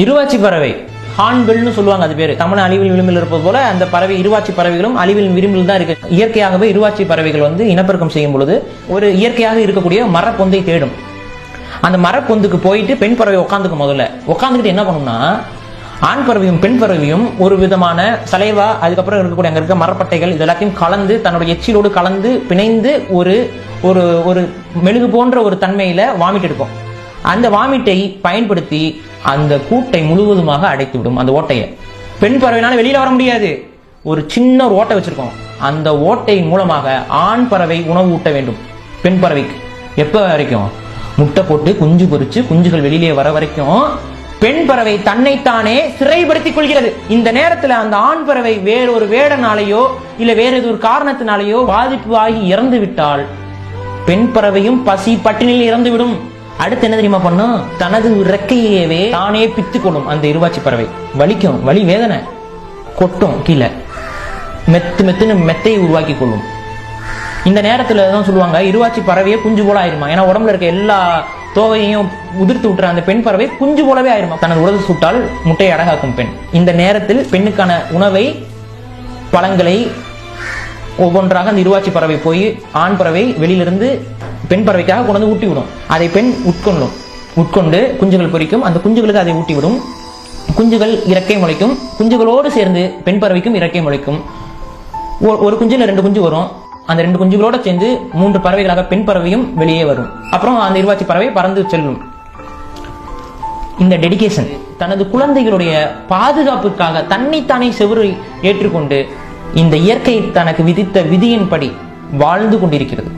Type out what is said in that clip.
இருவாச்சி பறவை ஹார்ன்பில்னு சொல்லுவாங்க, அது பேரு. தமிழ் அழிவில் விளிம்பில் இருப்பது போல அந்த பறவை இருவாச்சி பறவைகளும் அழிவில் விளிம்பில் தான் இருக்கு. இயற்கையாகவே இருவாச்சி பறவைகள் இனப்பெருக்கம் செய்யும் பொழுது ஒரு இயற்கையாக இருக்கக்கூடிய மரப்பொந்தை தேடும். அந்த மரப்பொந்துக்கு போயிட்டு பெண் பறவை உட்காந்துக்கும். முதல்ல உட்காந்துக்கிட்டு என்ன பண்ணும்னா, ஆண் பறவையும் பெண் பறவையும் ஒரு விதமான சலைவா, அதுக்கப்புறம் இருக்கக்கூடிய அங்க இருக்க மரப்பட்டைகள் இதெல்லாத்தையும் கலந்து தன்னுடைய எச்சிலோடு கலந்து பிணைந்து ஒரு ஒரு ஒரு மெழுகு போன்ற ஒரு தன்மையில வாமிட் எடுக்கும். அந்த வாமிட்டை பயன்படுத்தி அந்த கூட்டை முழுவதுமாக அடைத்து விடும். அந்த ஓட்டையை பெண் பறவைனால வெளியில வர முடியாது. ஒரு சின்ன ஒரு ஓட்டை வச்சிருக்கோம். அந்த ஓட்டையின் மூலமாக ஆண் பறவை உணவு ஊட்ட வேண்டும் பெண் பறவைக்கு. எப்ப வரைக்கும்? முட்டை போட்டு குஞ்சு பொறிச்சு குஞ்சுகள் வெளியிலே வர வரைக்கும் பெண் பறவை தன்னைத்தானே சிறைப்படுத்திக் கொள்கிறது. இந்த நேரத்துல அந்த ஆண் பறவை வேறொரு வேடனாலேயோ இல்ல வேற ஏதோ ஒரு காரணத்தினாலேயோ பாதிப்பு ஆகி இறந்து விட்டால் பெண் பறவையும் பசி பட்டினியில் இறந்துவிடும். அடுத்து என்ன தெரியுமா பண்ணும்? தனது இறக்கையவே தானே பித்துக் கொள்ளும். அந்த இருவாச்சி பறவை வலிக்கும், வலி வேதனை கொட்டும், கீழே மெத்துன்னு மெத்தையை உருவாக்கி கொள்ளும். இந்த நேரத்துல தான் சொல்லுவாங்க, இருவாச்சி பறவையே குஞ்சு போல ஆயிருமா. ஏன்னா உடம்புல இருக்க எல்லா தோவையும் உதிர்த்து விட்டுற அந்த பெண் பறவை குஞ்சு போலவே ஆயிருமா. தனது உடல் சுட்டால் முட்டையை அடகாக்கும் பெண். இந்த நேரத்தில் பெண்ணுக்கான உணவை, பழங்களை ஒவ்வொன்றாக அந்த இருவாச்சி பறவை போய் ஆண் பறவை வெளியிலிருந்து பெண் பறவைக்காக கொண்டு ஊட்டி விடும். அதை பெண் உட்கொண்டு குஞ்சுகள் பொரிக்கும். அந்த குஞ்சுகளுக்கு அதை ஊட்டி விடும். குஞ்சுகள் இறக்கை முளைக்கும். குஞ்சுகளோடு சேர்ந்து பெண் பறவைக்கும் இறக்கை முளைக்கும். ஒரு குஞ்சுல 2 குஞ்சு வரும். அந்த 2 குஞ்சுகளோட சேர்ந்து 3 பறவைகளாக பெண் பறவையும் வெளியே வரும். அப்புறம் அந்த இருவாச்சி பறவை பறந்து செல்லும். இந்த டெடிகேஷன் தனது குழந்தைகளுடைய பாதுகாப்புக்காக தன்னைத்தானே செவுரை ஏற்றுக்கொண்டு இந்த இயற்கை தனக்கு விதித்த விதியின்படி வாழ்ந்து கொண்டிருக்கிறது.